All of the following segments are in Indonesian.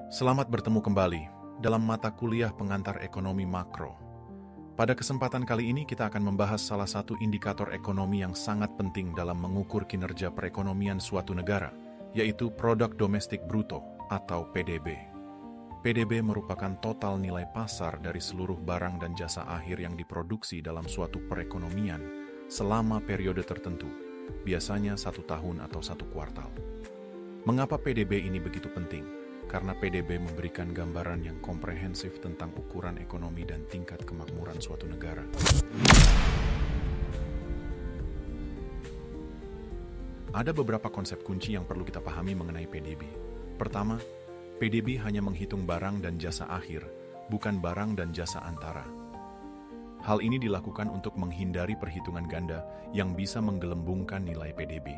Selamat bertemu kembali dalam mata kuliah pengantar ekonomi makro. Pada kesempatan kali ini kita akan membahas salah satu indikator ekonomi yang sangat penting dalam mengukur kinerja perekonomian suatu negara, yaitu Produk Domestik Bruto atau PDB. PDB merupakan total nilai pasar dari seluruh barang dan jasa akhir yang diproduksi dalam suatu perekonomian selama periode tertentu, biasanya 1 tahun atau 1 kuartal. Mengapa PDB ini begitu penting? Karena PDB memberikan gambaran yang komprehensif tentang ukuran ekonomi dan tingkat kemakmuran suatu negara. Ada beberapa konsep kunci yang perlu kita pahami mengenai PDB. Pertama, PDB hanya menghitung barang dan jasa akhir, bukan barang dan jasa antara. Hal ini dilakukan untuk menghindari perhitungan ganda yang bisa menggelembungkan nilai PDB.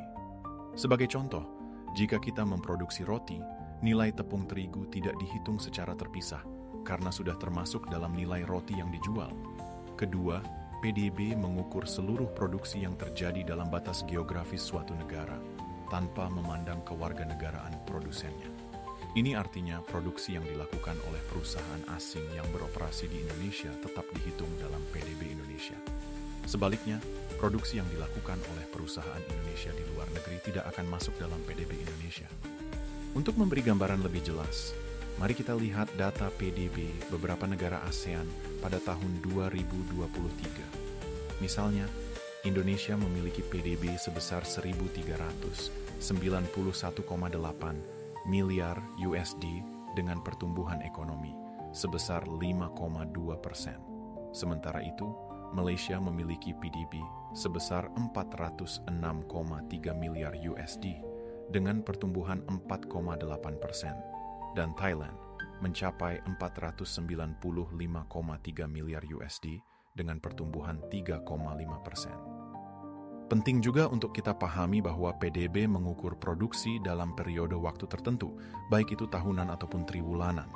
Sebagai contoh, jika kita memproduksi roti, nilai tepung terigu tidak dihitung secara terpisah karena sudah termasuk dalam nilai roti yang dijual. Kedua, PDB mengukur seluruh produksi yang terjadi dalam batas geografis suatu negara tanpa memandang kewarganegaraan produsennya. Ini artinya produksi yang dilakukan oleh perusahaan asing yang beroperasi di Indonesia tetap dihitung dalam PDB Indonesia. Sebaliknya, produksi yang dilakukan oleh perusahaan Indonesia di luar negeri tidak akan masuk dalam PDB Indonesia. Untuk memberi gambaran lebih jelas, mari kita lihat data PDB beberapa negara ASEAN pada tahun 2023. Misalnya, Indonesia memiliki PDB sebesar 1.391,8 miliar USD dengan pertumbuhan ekonomi sebesar 5,2%. Sementara itu, Malaysia memiliki PDB sebesar 406,3 miliar USD dengan pertumbuhan 4,8%, dan Thailand mencapai 495,3 miliar USD dengan pertumbuhan 3,5%. Penting juga untuk kita pahami bahwa PDB mengukur produksi dalam periode waktu tertentu, baik itu tahunan ataupun triwulanan.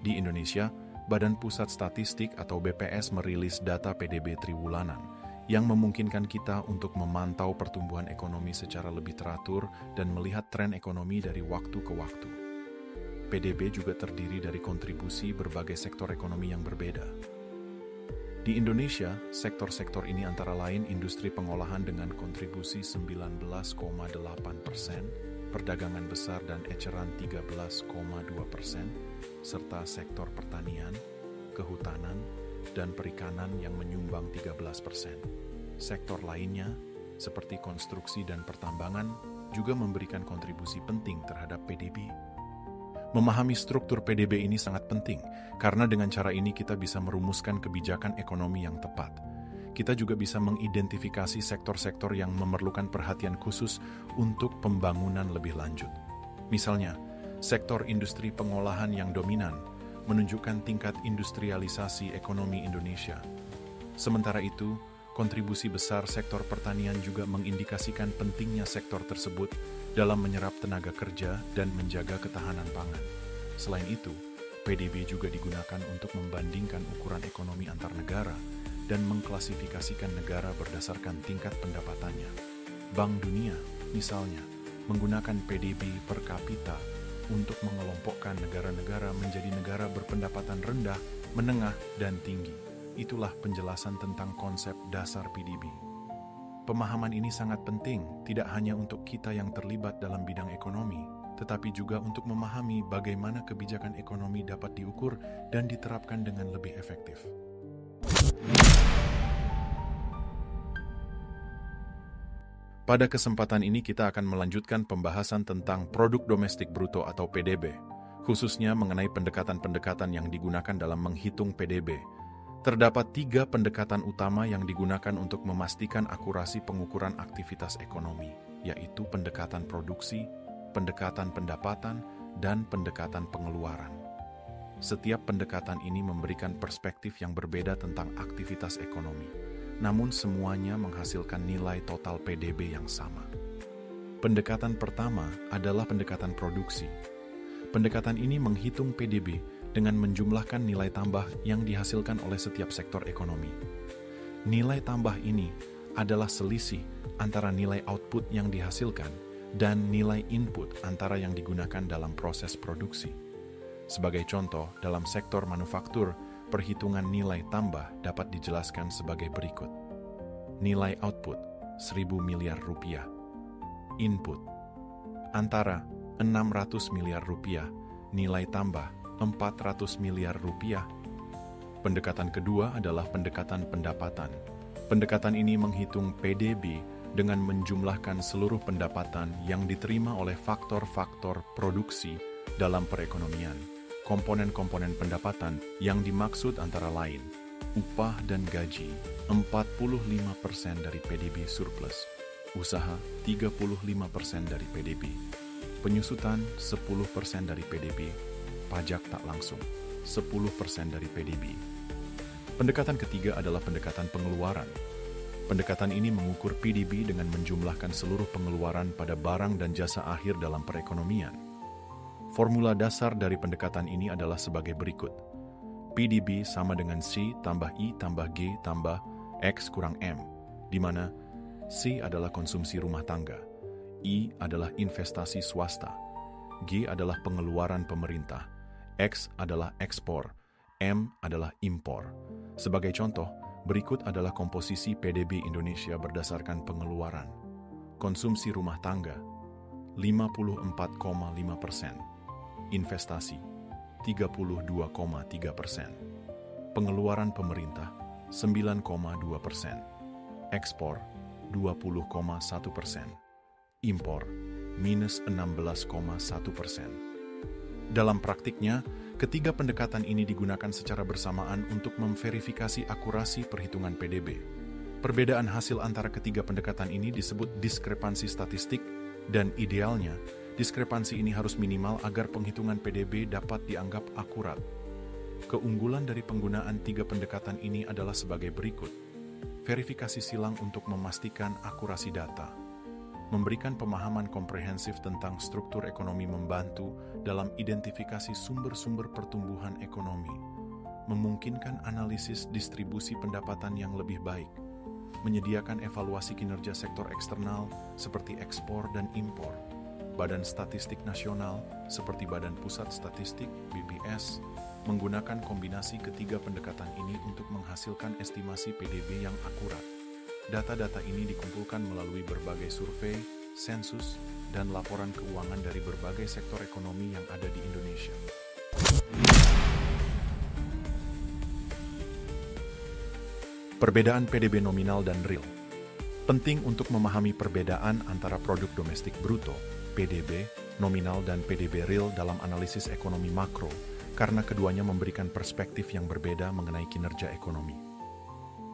Di Indonesia, Badan Pusat Statistik atau BPS merilis data PDB triwulanan, yang memungkinkan kita untuk memantau pertumbuhan ekonomi secara lebih teratur dan melihat tren ekonomi dari waktu ke waktu. PDB juga terdiri dari kontribusi berbagai sektor ekonomi yang berbeda. Di Indonesia, sektor-sektor ini antara lain industri pengolahan dengan kontribusi 19,8%, perdagangan besar dan eceran 13,2%, serta sektor pertanian, kehutanan, dan perikanan yang menyumbang 13%. Sektor lainnya, seperti konstruksi dan pertambangan, juga memberikan kontribusi penting terhadap PDB. Memahami struktur PDB ini sangat penting, karena dengan cara ini kita bisa merumuskan kebijakan ekonomi yang tepat. Kita juga bisa mengidentifikasi sektor-sektor yang memerlukan perhatian khusus untuk pembangunan lebih lanjut. Misalnya, sektor industri pengolahan yang dominan menunjukkan tingkat industrialisasi ekonomi Indonesia. Sementara itu, kontribusi besar sektor pertanian juga mengindikasikan pentingnya sektor tersebut dalam menyerap tenaga kerja dan menjaga ketahanan pangan. Selain itu, PDB juga digunakan untuk membandingkan ukuran ekonomi antar negara dan mengklasifikasikan negara berdasarkan tingkat pendapatannya. Bank Dunia, misalnya, menggunakan PDB per kapita untuk mengelompokkan negara-negara menjadi negara berpendapatan rendah, menengah, dan tinggi. Itulah penjelasan tentang konsep dasar PDB. Pemahaman ini sangat penting, tidak hanya untuk kita yang terlibat dalam bidang ekonomi, tetapi juga untuk memahami bagaimana kebijakan ekonomi dapat diukur dan diterapkan dengan lebih efektif. Pada kesempatan ini kita akan melanjutkan pembahasan tentang Produk Domestik Bruto atau PDB, khususnya mengenai pendekatan-pendekatan yang digunakan dalam menghitung PDB. Terdapat 3 pendekatan utama yang digunakan untuk memastikan akurasi pengukuran aktivitas ekonomi, yaitu pendekatan produksi, pendekatan pendapatan, dan pendekatan pengeluaran. Setiap pendekatan ini memberikan perspektif yang berbeda tentang aktivitas ekonomi, namun semuanya menghasilkan nilai total PDB yang sama. Pendekatan pertama adalah pendekatan produksi. Pendekatan ini menghitung PDB dengan menjumlahkan nilai tambah yang dihasilkan oleh setiap sektor ekonomi. Nilai tambah ini adalah selisih antara nilai output yang dihasilkan dan nilai input antara yang digunakan dalam proses produksi. Sebagai contoh, dalam sektor manufaktur, perhitungan nilai tambah dapat dijelaskan sebagai berikut. Nilai output, 1.000 miliar rupiah. Input, antara 600 miliar rupiah, nilai tambah 400 miliar rupiah. Pendekatan kedua adalah pendekatan pendapatan. Pendekatan ini menghitung PDB dengan menjumlahkan seluruh pendapatan yang diterima oleh faktor-faktor produksi dalam perekonomian. Komponen-komponen pendapatan yang dimaksud antara lain, upah dan gaji 45% dari PDB surplus, usaha 35% dari PDB, penyusutan 10% dari PDB, pajak tak langsung 10% dari PDB. Pendekatan ketiga adalah pendekatan pengeluaran. Pendekatan ini mengukur PDB dengan menjumlahkan seluruh pengeluaran pada barang dan jasa akhir dalam perekonomian. Formula dasar dari pendekatan ini adalah sebagai berikut. PDB sama dengan C tambah I tambah G tambah X kurang M, di mana C adalah konsumsi rumah tangga, I adalah investasi swasta, G adalah pengeluaran pemerintah, X adalah ekspor, M adalah impor. Sebagai contoh, berikut adalah komposisi PDB Indonesia berdasarkan pengeluaran. Konsumsi rumah tangga 54,5%, investasi 32,3%, pengeluaran pemerintah 9,2%, ekspor 20,1%, impor minus 16,1%. Dalam praktiknya, ketiga pendekatan ini digunakan secara bersamaan untuk memverifikasi akurasi perhitungan PDB. Perbedaan hasil antara ketiga pendekatan ini disebut diskrepansi statistik, dan idealnya, diskrepansi ini harus minimal agar penghitungan PDB dapat dianggap akurat. Keunggulan dari penggunaan tiga pendekatan ini adalah sebagai berikut. Verifikasi silang untuk memastikan akurasi data. Memberikan pemahaman komprehensif tentang struktur ekonomi membantu dalam identifikasi sumber-sumber pertumbuhan ekonomi. Memungkinkan analisis distribusi pendapatan yang lebih baik. Menyediakan evaluasi kinerja sektor eksternal seperti ekspor dan impor. Badan Statistik Nasional seperti Badan Pusat Statistik (BPS) menggunakan kombinasi ketiga pendekatan ini untuk menghasilkan estimasi PDB yang akurat. Data-data ini dikumpulkan melalui berbagai survei, sensus, dan laporan keuangan dari berbagai sektor ekonomi yang ada di Indonesia. Perbedaan PDB nominal dan real. Penting untuk memahami perbedaan antara produk domestik bruto, PDB, nominal dan PDB real dalam analisis ekonomi makro, karena keduanya memberikan perspektif yang berbeda mengenai kinerja ekonomi.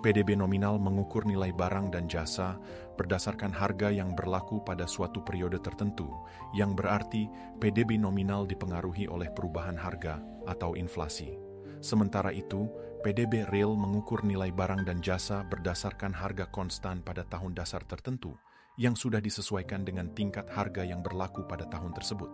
PDB nominal mengukur nilai barang dan jasa berdasarkan harga yang berlaku pada suatu periode tertentu, yang berarti PDB nominal dipengaruhi oleh perubahan harga atau inflasi. Sementara itu, PDB real mengukur nilai barang dan jasa berdasarkan harga konstan pada tahun dasar tertentu, yang sudah disesuaikan dengan tingkat harga yang berlaku pada tahun tersebut.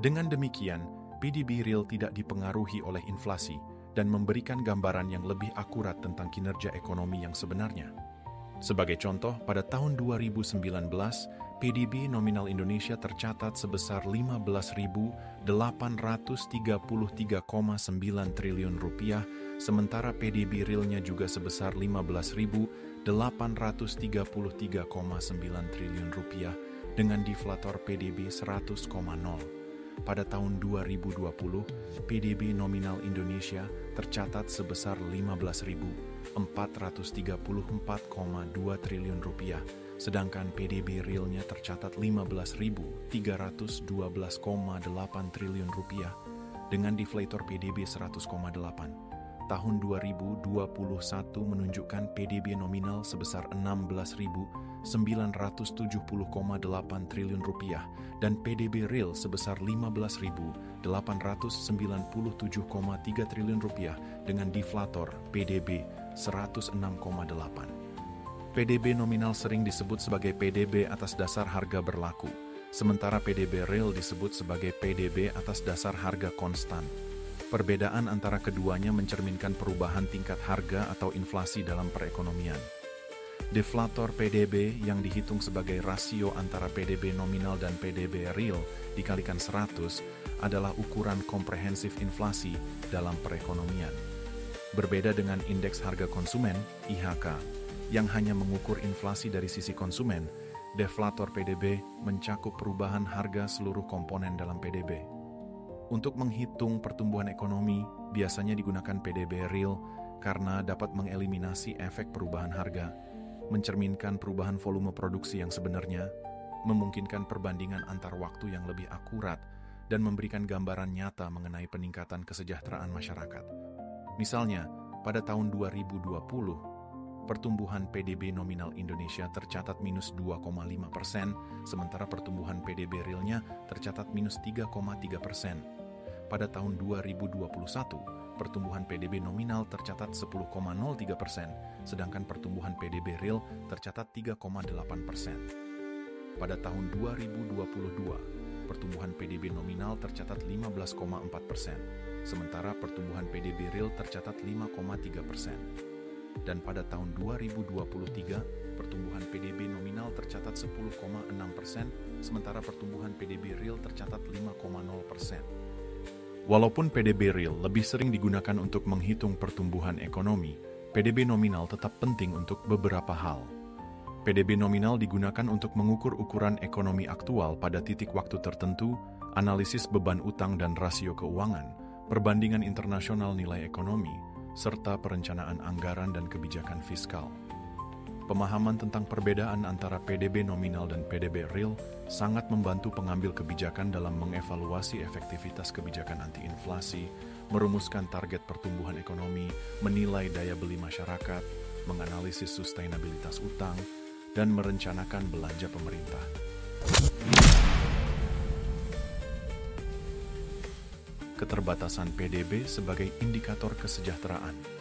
Dengan demikian, PDB real tidak dipengaruhi oleh inflasi dan memberikan gambaran yang lebih akurat tentang kinerja ekonomi yang sebenarnya. Sebagai contoh, pada tahun 2019, PDB nominal Indonesia tercatat sebesar 15.833,9 triliun rupiah, sementara PDB realnya juga sebesar 15.833,9 triliun rupiah dengan deflator PDB 100,0. Pada tahun 2020, PDB nominal Indonesia tercatat sebesar 15.434,2 triliun rupiah, sedangkan PDB realnya tercatat 15.312,8 triliun rupiah dengan deflator PDB 100,8. Tahun 2021 menunjukkan PDB nominal sebesar 16.970,8 triliun rupiah dan PDB real sebesar 15.897,3 triliun rupiah dengan deflator PDB 106,8. PDB nominal sering disebut sebagai PDB atas dasar harga berlaku, sementara PDB real disebut sebagai PDB atas dasar harga konstan. Perbedaan antara keduanya mencerminkan perubahan tingkat harga atau inflasi dalam perekonomian. Deflator PDB yang dihitung sebagai rasio antara PDB nominal dan PDB real dikalikan 100 adalah ukuran komprehensif inflasi dalam perekonomian. Berbeda dengan indeks harga konsumen, IHK, yang hanya mengukur inflasi dari sisi konsumen, deflator PDB mencakup perubahan harga seluruh komponen dalam PDB. Untuk menghitung pertumbuhan ekonomi, biasanya digunakan PDB real karena dapat mengeliminasi efek perubahan harga, mencerminkan perubahan volume produksi yang sebenarnya, memungkinkan perbandingan antar waktu yang lebih akurat, dan memberikan gambaran nyata mengenai peningkatan kesejahteraan masyarakat. Misalnya, pada tahun 2020, pertumbuhan PDB nominal Indonesia tercatat minus 2,5%, sementara pertumbuhan PDB realnya tercatat minus 3,3%. Pada tahun 2021, pertumbuhan PDB nominal tercatat 10,03%, sedangkan pertumbuhan PDB real tercatat 3,8%. Pada tahun 2022, pertumbuhan PDB nominal tercatat 15,4%, sementara pertumbuhan PDB real tercatat 5,3%. Dan pada tahun 2023, pertumbuhan PDB nominal tercatat 10,6%, sementara pertumbuhan PDB real tercatat 5,0%. Walaupun PDB real lebih sering digunakan untuk menghitung pertumbuhan ekonomi, PDB nominal tetap penting untuk beberapa hal. PDB nominal digunakan untuk mengukur ukuran ekonomi aktual pada titik waktu tertentu, analisis beban utang dan rasio keuangan, perbandingan internasional nilai ekonomi, serta perencanaan anggaran dan kebijakan fiskal. Pemahaman tentang perbedaan antara PDB nominal dan PDB real sangat membantu pengambil kebijakan dalam mengevaluasi efektivitas kebijakan anti-inflasi, merumuskan target pertumbuhan ekonomi, menilai daya beli masyarakat, menganalisis sustainabilitas utang, dan merencanakan belanja pemerintah. Keterbatasan PDB sebagai indikator kesejahteraan.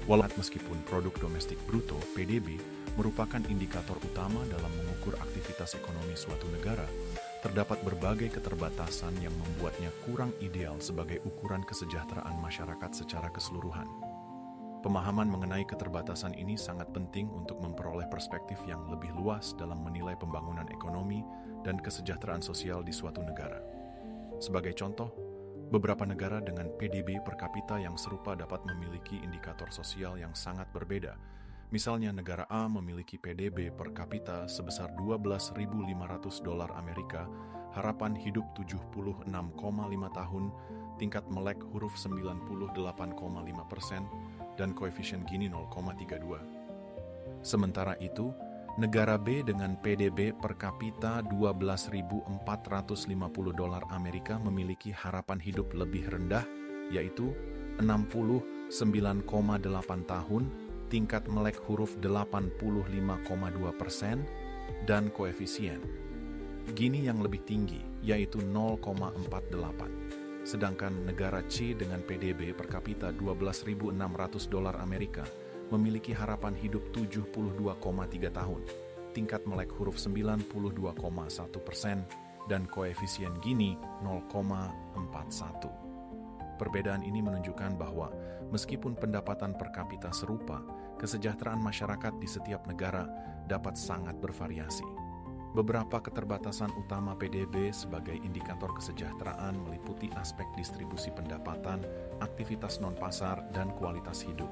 Meskipun produk domestik bruto (PDB) merupakan indikator utama dalam mengukur aktivitas ekonomi suatu negara, terdapat berbagai keterbatasan yang membuatnya kurang ideal sebagai ukuran kesejahteraan masyarakat secara keseluruhan. Pemahaman mengenai keterbatasan ini sangat penting untuk memperoleh perspektif yang lebih luas dalam menilai pembangunan ekonomi dan kesejahteraan sosial di suatu negara. Sebagai contoh, beberapa negara dengan PDB per kapita yang serupa dapat memiliki indikator sosial yang sangat berbeda. Misalnya negara A memiliki PDB per kapita sebesar $12.500 Amerika, harapan hidup 76,5 tahun, tingkat melek huruf 98,5%, dan koefisien Gini 0,32. Sementara itu, negara B dengan PDB per kapita $12.450 Amerika memiliki harapan hidup lebih rendah, yaitu 69,8 tahun, tingkat melek huruf 85,2%, dan koefisien Gini yang lebih tinggi, yaitu 0,48. Sedangkan negara C dengan PDB per kapita $12.600 Amerika memiliki harapan hidup 72,3 tahun, tingkat melek huruf 92,1%, dan koefisien Gini 0,41. Perbedaan ini menunjukkan bahwa meskipun pendapatan per kapita serupa, kesejahteraan masyarakat di setiap negara dapat sangat bervariasi. Beberapa keterbatasan utama PDB sebagai indikator kesejahteraan meliputi aspek distribusi pendapatan, aktivitas non-pasar, dan kualitas hidup.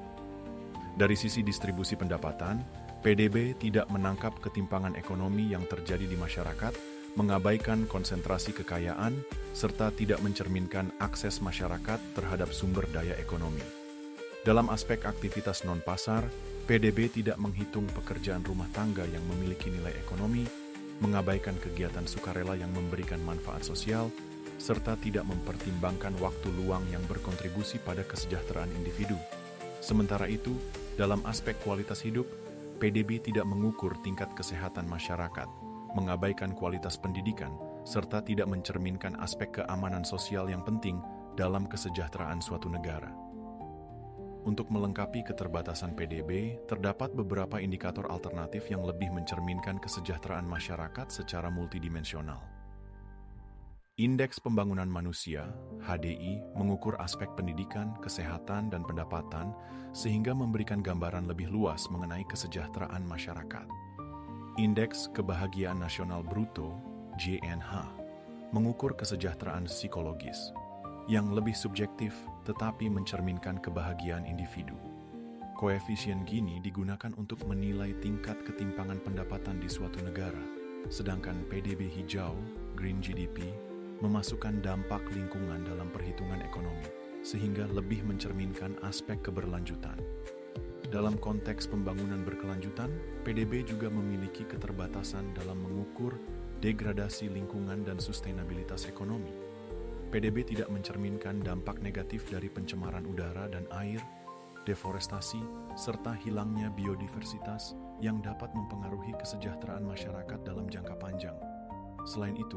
Dari sisi distribusi pendapatan, PDB tidak menangkap ketimpangan ekonomi yang terjadi di masyarakat, mengabaikan konsentrasi kekayaan, serta tidak mencerminkan akses masyarakat terhadap sumber daya ekonomi. Dalam aspek aktivitas non-pasar, PDB tidak menghitung pekerjaan rumah tangga yang memiliki nilai ekonomi, mengabaikan kegiatan sukarela yang memberikan manfaat sosial, serta tidak mempertimbangkan waktu luang yang berkontribusi pada kesejahteraan individu. Sementara itu, dalam aspek kualitas hidup, PDB tidak mengukur tingkat kesehatan masyarakat, mengabaikan kualitas pendidikan, serta tidak mencerminkan aspek keamanan sosial yang penting dalam kesejahteraan suatu negara. Untuk melengkapi keterbatasan PDB, terdapat beberapa indikator alternatif yang lebih mencerminkan kesejahteraan masyarakat secara multidimensional. Indeks Pembangunan Manusia, HDI, mengukur aspek pendidikan, kesehatan, dan pendapatan sehingga memberikan gambaran lebih luas mengenai kesejahteraan masyarakat. Indeks Kebahagiaan Nasional Bruto, JNH, mengukur kesejahteraan psikologis, yang lebih subjektif tetapi mencerminkan kebahagiaan individu. Koefisien Gini digunakan untuk menilai tingkat ketimpangan pendapatan di suatu negara, sedangkan PDB hijau, Green GDP, memasukkan dampak lingkungan dalam perhitungan ekonomi, sehingga lebih mencerminkan aspek keberlanjutan. Dalam konteks pembangunan berkelanjutan, PDB juga memiliki keterbatasan dalam mengukur degradasi lingkungan dan sustainabilitas ekonomi. PDB tidak mencerminkan dampak negatif dari pencemaran udara dan air, deforestasi, serta hilangnya biodiversitas yang dapat mempengaruhi kesejahteraan masyarakat dalam jangka panjang. Selain itu,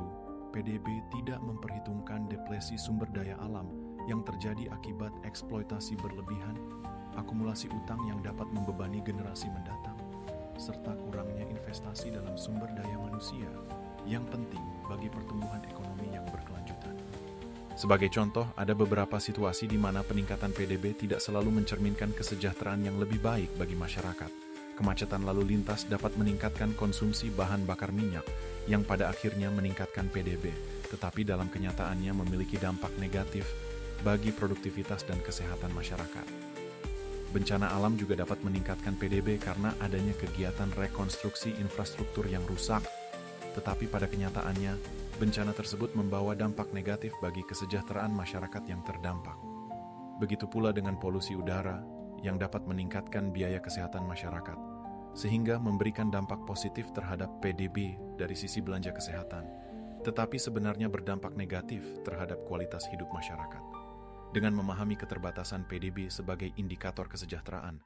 PDB tidak memperhitungkan depresi sumber daya alam yang terjadi akibat eksploitasi berlebihan, akumulasi utang yang dapat membebani generasi mendatang, serta kurangnya investasi dalam sumber daya manusia yang penting bagi pertumbuhan ekonomi yang berkelanjutan. Sebagai contoh, ada beberapa situasi di mana peningkatan PDB tidak selalu mencerminkan kesejahteraan yang lebih baik bagi masyarakat. Kemacetan lalu lintas dapat meningkatkan konsumsi bahan bakar minyak yang pada akhirnya meningkatkan PDB, tetapi dalam kenyataannya memiliki dampak negatif bagi produktivitas dan kesehatan masyarakat. Bencana alam juga dapat meningkatkan PDB karena adanya kegiatan rekonstruksi infrastruktur yang rusak, tetapi pada kenyataannya, bencana tersebut membawa dampak negatif bagi kesejahteraan masyarakat yang terdampak. Begitu pula dengan polusi udara yang dapat meningkatkan biaya kesehatan masyarakat, sehingga memberikan dampak positif terhadap PDB dari sisi belanja kesehatan, tetapi sebenarnya berdampak negatif terhadap kualitas hidup masyarakat. Dengan memahami keterbatasan PDB sebagai indikator kesejahteraan,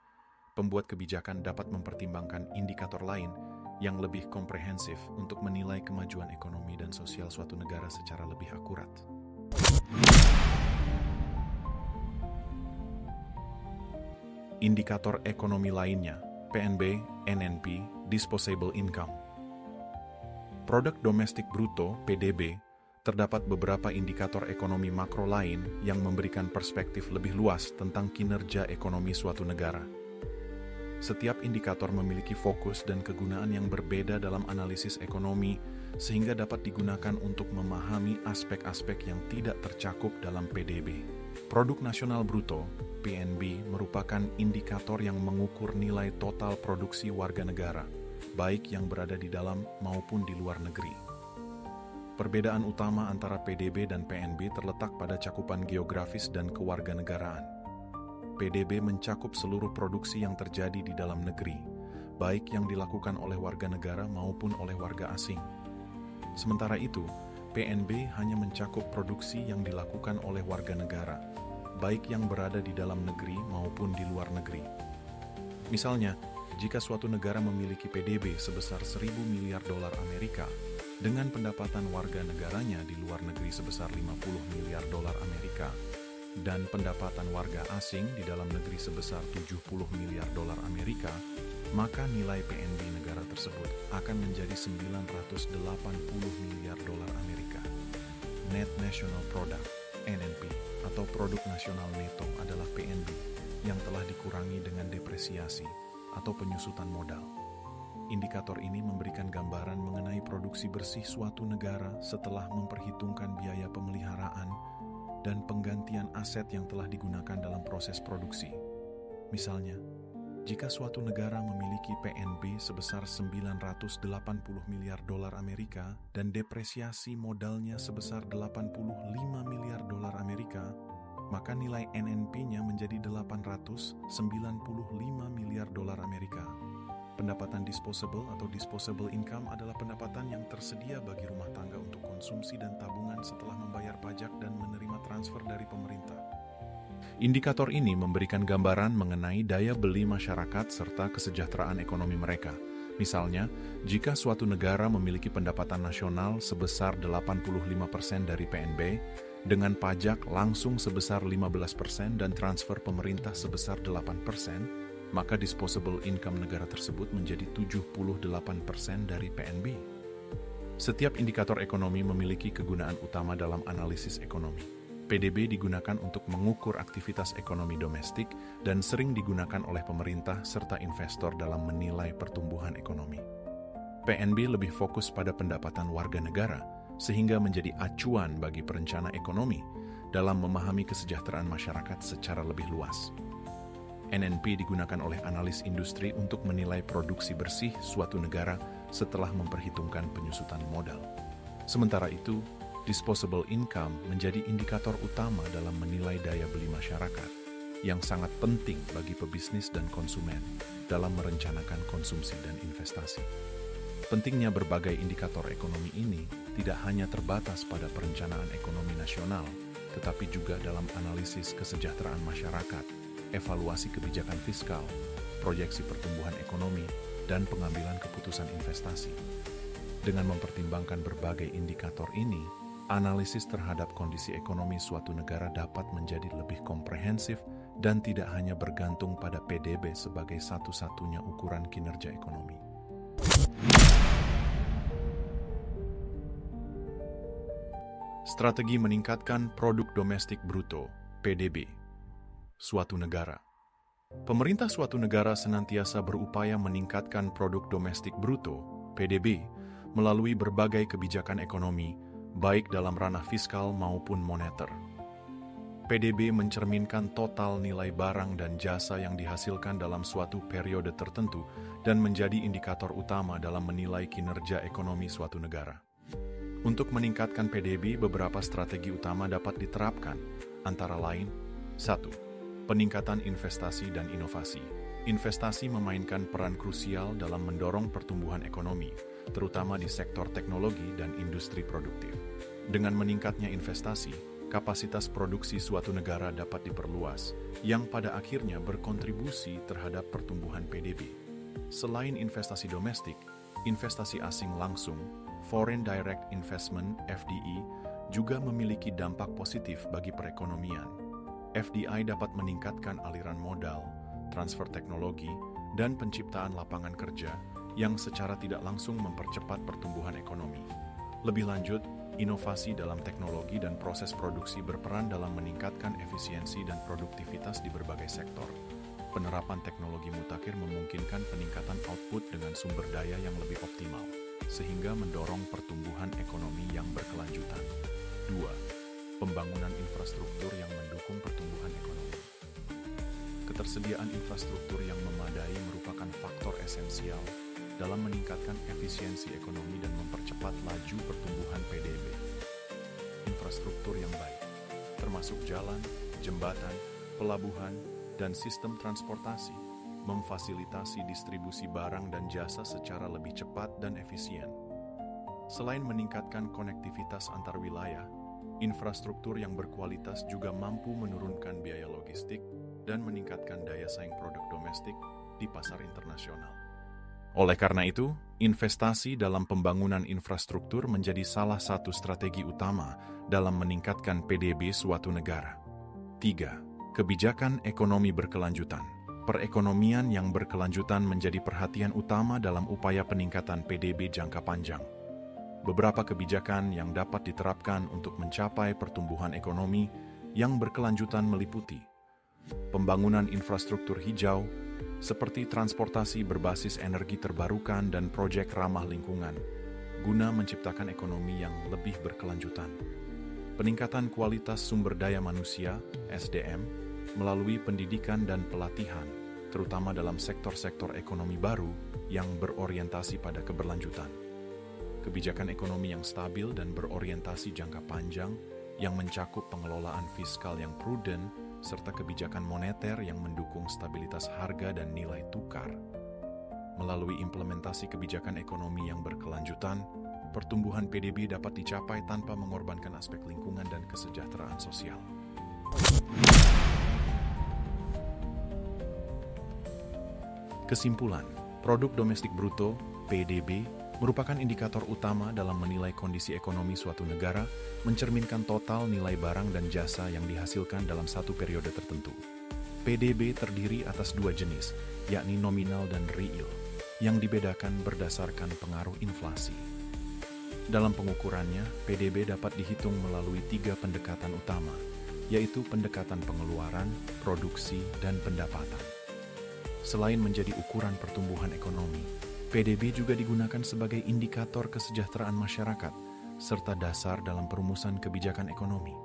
pembuat kebijakan dapat mempertimbangkan indikator lain yang lebih komprehensif untuk menilai kemajuan ekonomi dan sosial suatu negara secara lebih akurat. Indikator ekonomi lainnya, PNB, NNP, Disposable Income. Produk Domestik Bruto, PDB, terdapat beberapa indikator ekonomi makro lain yang memberikan perspektif lebih luas tentang kinerja ekonomi suatu negara. Setiap indikator memiliki fokus dan kegunaan yang berbeda dalam analisis ekonomi, sehingga dapat digunakan untuk memahami aspek-aspek yang tidak tercakup dalam PDB. Produk Nasional Bruto, PNB, merupakan indikator yang mengukur nilai total produksi warga negara, baik yang berada di dalam maupun di luar negeri. Perbedaan utama antara PDB dan PNB terletak pada cakupan geografis dan kewarganegaraan. PDB mencakup seluruh produksi yang terjadi di dalam negeri, baik yang dilakukan oleh warga negara maupun oleh warga asing. Sementara itu, PNB hanya mencakup produksi yang dilakukan oleh warga negara, baik yang berada di dalam negeri maupun di luar negeri. Misalnya, jika suatu negara memiliki PDB sebesar 1.000 miliar dolar Amerika, dengan pendapatan warga negaranya di luar negeri sebesar 50 miliar dolar Amerika, dan pendapatan warga asing di dalam negeri sebesar 70 miliar dolar Amerika, maka nilai PNB negara tersebut akan menjadi 980 miliar dolar Amerika. Net National Product, NNP, atau Produk Nasional Neto adalah PNB yang telah dikurangi dengan depresiasi atau penyusutan modal. Indikator ini memberikan gambaran mengenai produksi bersih suatu negara setelah memperhitungkan biaya pemeliharaan dan penggantian aset yang telah digunakan dalam proses produksi. Misalnya, jika suatu negara memiliki PNB sebesar 980 miliar dolar Amerika dan depresiasi modalnya sebesar 85 miliar dolar Amerika, maka nilai NNP-nya menjadi 895 miliar dolar Amerika. Pendapatan disposable atau disposable income adalah pendapatan yang tersedia bagi rumah tangga untuk konsumsi dan tabungan setelah membayar pajak dan menerima transfer dari pemerintah. Indikator ini memberikan gambaran mengenai daya beli masyarakat serta kesejahteraan ekonomi mereka. Misalnya, jika suatu negara memiliki pendapatan nasional sebesar 85% dari PNB, dengan pajak langsung sebesar 15% dan transfer pemerintah sebesar 8%, maka disposable income negara tersebut menjadi 78% dari PNB. Setiap indikator ekonomi memiliki kegunaan utama dalam analisis ekonomi. PDB digunakan untuk mengukur aktivitas ekonomi domestik dan sering digunakan oleh pemerintah serta investor dalam menilai pertumbuhan ekonomi. PNB lebih fokus pada pendapatan warga negara, sehingga menjadi acuan bagi perencana ekonomi dalam memahami kesejahteraan masyarakat secara lebih luas. NNP digunakan oleh analis industri untuk menilai produksi bersih suatu negara setelah memperhitungkan penyusutan modal. Sementara itu, disposable income menjadi indikator utama dalam menilai daya beli masyarakat, yang sangat penting bagi pebisnis dan konsumen dalam merencanakan konsumsi dan investasi. Pentingnya berbagai indikator ekonomi ini tidak hanya terbatas pada perencanaan ekonomi nasional, tetapi juga dalam analisis kesejahteraan masyarakat, evaluasi kebijakan fiskal, proyeksi pertumbuhan ekonomi, dan pengambilan keputusan investasi. Dengan mempertimbangkan berbagai indikator ini, analisis terhadap kondisi ekonomi suatu negara dapat menjadi lebih komprehensif dan tidak hanya bergantung pada PDB sebagai satu-satunya ukuran kinerja ekonomi. Strategi meningkatkan produk domestik bruto (PDB) suatu negara. Pemerintah suatu negara senantiasa berupaya meningkatkan produk domestik bruto (PDB) melalui berbagai kebijakan ekonomi, baik dalam ranah fiskal maupun moneter. PDB mencerminkan total nilai barang dan jasa yang dihasilkan dalam suatu periode tertentu dan menjadi indikator utama dalam menilai kinerja ekonomi suatu negara. Untuk meningkatkan PDB, beberapa strategi utama dapat diterapkan, antara lain: 1. Peningkatan investasi dan inovasi. Investasi memainkan peran krusial dalam mendorong pertumbuhan ekonomi, terutama di sektor teknologi dan industri produktif. Dengan meningkatnya investasi, kapasitas produksi suatu negara dapat diperluas, yang pada akhirnya berkontribusi terhadap pertumbuhan PDB. Selain investasi domestik, investasi asing langsung, Foreign Direct Investment (FDI), juga memiliki dampak positif bagi perekonomian. FDI dapat meningkatkan aliran modal, transfer teknologi, dan penciptaan lapangan kerja yang secara tidak langsung mempercepat pertumbuhan ekonomi. Lebih lanjut, inovasi dalam teknologi dan proses produksi berperan dalam meningkatkan efisiensi dan produktivitas di berbagai sektor. Penerapan teknologi mutakhir memungkinkan peningkatan output dengan sumber daya yang lebih optimal, sehingga mendorong pertumbuhan ekonomi yang berkelanjutan. 2. Pembangunan infrastruktur yang mendukung pertumbuhan ekonomi. Ketersediaan infrastruktur yang memadai merupakan faktor esensial dalam meningkatkan efisiensi ekonomi dan mempercepat laju pertumbuhan PDB. Infrastruktur yang baik, termasuk jalan, jembatan, pelabuhan, dan sistem transportasi, memfasilitasi distribusi barang dan jasa secara lebih cepat dan efisien. Selain meningkatkan konektivitas antar wilayah, infrastruktur yang berkualitas juga mampu menurunkan biaya logistik dan meningkatkan daya saing produk domestik di pasar internasional. Oleh karena itu, investasi dalam pembangunan infrastruktur menjadi salah satu strategi utama dalam meningkatkan PDB suatu negara. 3. Kebijakan ekonomi berkelanjutan. Perekonomian yang berkelanjutan menjadi perhatian utama dalam upaya peningkatan PDB jangka panjang. Beberapa kebijakan yang dapat diterapkan untuk mencapai pertumbuhan ekonomi yang berkelanjutan meliputi pembangunan infrastruktur hijau, seperti transportasi berbasis energi terbarukan dan proyek ramah lingkungan, guna menciptakan ekonomi yang lebih berkelanjutan. Peningkatan kualitas sumber daya manusia, SDM, melalui pendidikan dan pelatihan, terutama dalam sektor-sektor ekonomi baru yang berorientasi pada keberlanjutan. Kebijakan ekonomi yang stabil dan berorientasi jangka panjang yang mencakup pengelolaan fiskal yang prudent serta kebijakan moneter yang mendukung stabilitas harga dan nilai tukar. Melalui implementasi kebijakan ekonomi yang berkelanjutan, pertumbuhan PDB dapat dicapai tanpa mengorbankan aspek lingkungan dan kesejahteraan sosial. Kesimpulan, produk domestik bruto (PDB) merupakan indikator utama dalam menilai kondisi ekonomi suatu negara, mencerminkan total nilai barang dan jasa yang dihasilkan dalam satu periode tertentu. PDB terdiri atas dua jenis, yakni nominal dan real, yang dibedakan berdasarkan pengaruh inflasi. Dalam pengukurannya, PDB dapat dihitung melalui 3 pendekatan utama, yaitu pendekatan pengeluaran, produksi, dan pendapatan. Selain menjadi ukuran pertumbuhan ekonomi, PDB juga digunakan sebagai indikator kesejahteraan masyarakat, serta dasar dalam perumusan kebijakan ekonomi.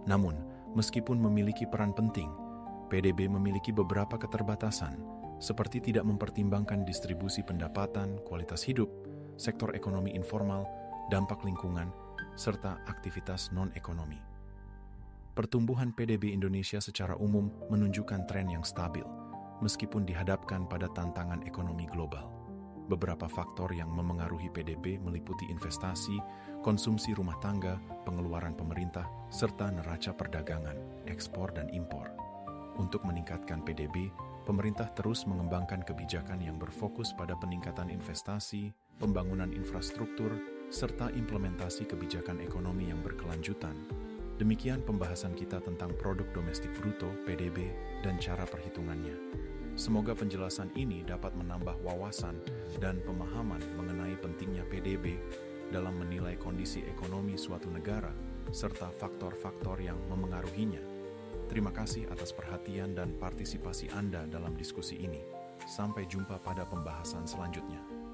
Namun, meskipun memiliki peran penting, PDB memiliki beberapa keterbatasan, seperti tidak mempertimbangkan distribusi pendapatan, kualitas hidup, sektor ekonomi informal, dampak lingkungan, serta aktivitas non-ekonomi. Pertumbuhan PDB Indonesia secara umum menunjukkan tren yang stabil, meskipun dihadapkan pada tantangan ekonomi global. Beberapa faktor yang memengaruhi PDB meliputi investasi, konsumsi rumah tangga, pengeluaran pemerintah, serta neraca perdagangan, ekspor dan impor. Untuk meningkatkan PDB, pemerintah terus mengembangkan kebijakan yang berfokus pada peningkatan investasi, pembangunan infrastruktur, serta implementasi kebijakan ekonomi yang berkelanjutan. Demikian pembahasan kita tentang produk domestik bruto (PDB) dan cara perhitungannya. Semoga penjelasan ini dapat menambah wawasan dan pemahaman mengenai pentingnya PDB dalam menilai kondisi ekonomi suatu negara serta faktor-faktor yang memengaruhinya. Terima kasih atas perhatian dan partisipasi Anda dalam diskusi ini. Sampai jumpa pada pembahasan selanjutnya.